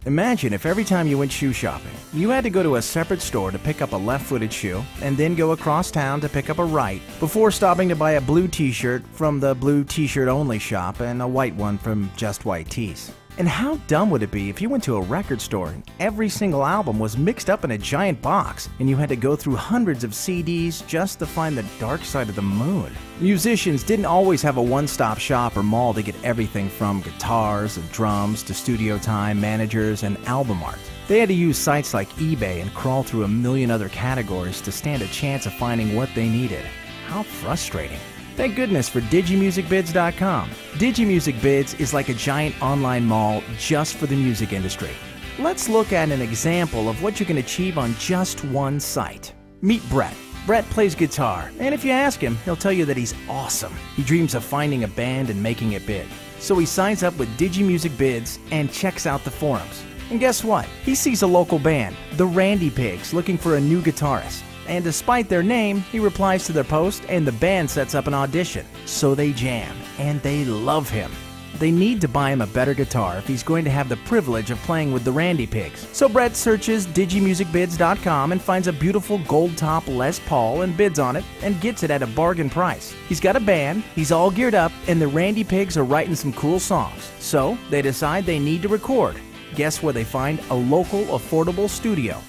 Imagine if every time you went shoe shopping, you had to go to a separate store to pick up a left-footed shoe and then go across town to pick up a right before stopping to buy a blue t-shirt from the blue t-shirt only shop and a white one from Just White Tees. And how dumb would it be if you went to a record store and every single album was mixed up in a giant box and you had to go through hundreds of CDs just to find the dark side of the moon? Musicians didn't always have a one-stop shop or mall to get everything from guitars and drums to studio time, managers, and album art. They had to use sites like eBay and crawl through a million other categories to stand a chance of finding what they needed. How frustrating. Thank goodness for DigiMusicBids.com. DigiMusicBids is like a giant online mall just for the music industry. Let's look at an example of what you can achieve on just one site. Meet Brett. Brett plays guitar, and if you ask him, he'll tell you that he's awesome. He dreams of finding a band and making it big. So he signs up with DigiMusicBids and checks out the forums. And guess what? He sees a local band, the Randy Pigs, looking for a new guitarist. And despite their name, he replies to their post and the band sets up an audition. So they jam, and they love him. They need to buy him a better guitar if he's going to have the privilege of playing with the Randy Pigs. So Brett searches DigiMusicBids.com and finds a beautiful gold top Les Paul and bids on it and gets it at a bargain price. He's got a band, he's all geared up, and the Randy Pigs are writing some cool songs. So they decide they need to record. Guess where they find a local affordable studio?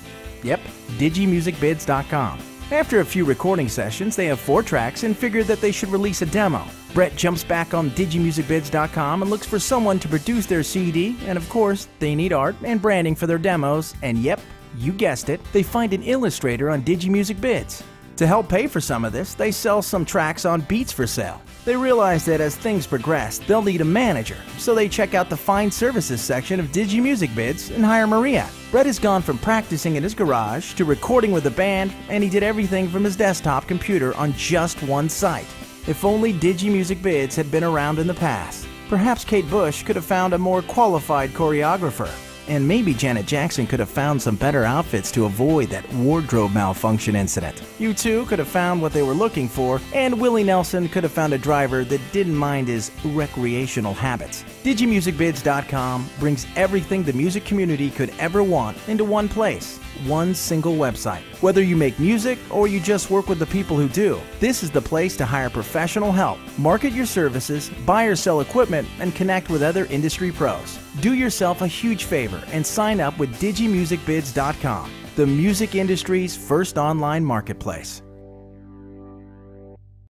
Yep, DigiMusicBids.com. After a few recording sessions, they have 4 tracks and figured that they should release a demo. Brett jumps back on DigiMusicBids.com and looks for someone to produce their CD, and of course, they need art and branding for their demos, and yep, you guessed it, they find an illustrator on DigiMusicBids. To help pay for some of this, they sell some tracks on Beats for Sale. They realize that as things progress, they'll need a manager, so they check out the Find Services section of DigiMusicBids and hire Maria. Brett has gone from practicing in his garage to recording with a band, and he did everything from his desktop computer on just one site. If only DigiMusicBids had been around in the past, perhaps Kate Bush could have found a more qualified choreographer. And maybe Janet Jackson could have found some better outfits to avoid that wardrobe malfunction incident. U2 could have found what they were looking for, and Willie Nelson could have found a driver that didn't mind his recreational habits. DigiMusicBids.com brings everything the music community could ever want into one place, one single website. Whether you make music or you just work with the people who do, this is the place to hire professional help, market your services, buy or sell equipment, and connect with other industry pros. Do yourself a huge favor and sign up with DigiMusicBids.com, the music industry's first online marketplace.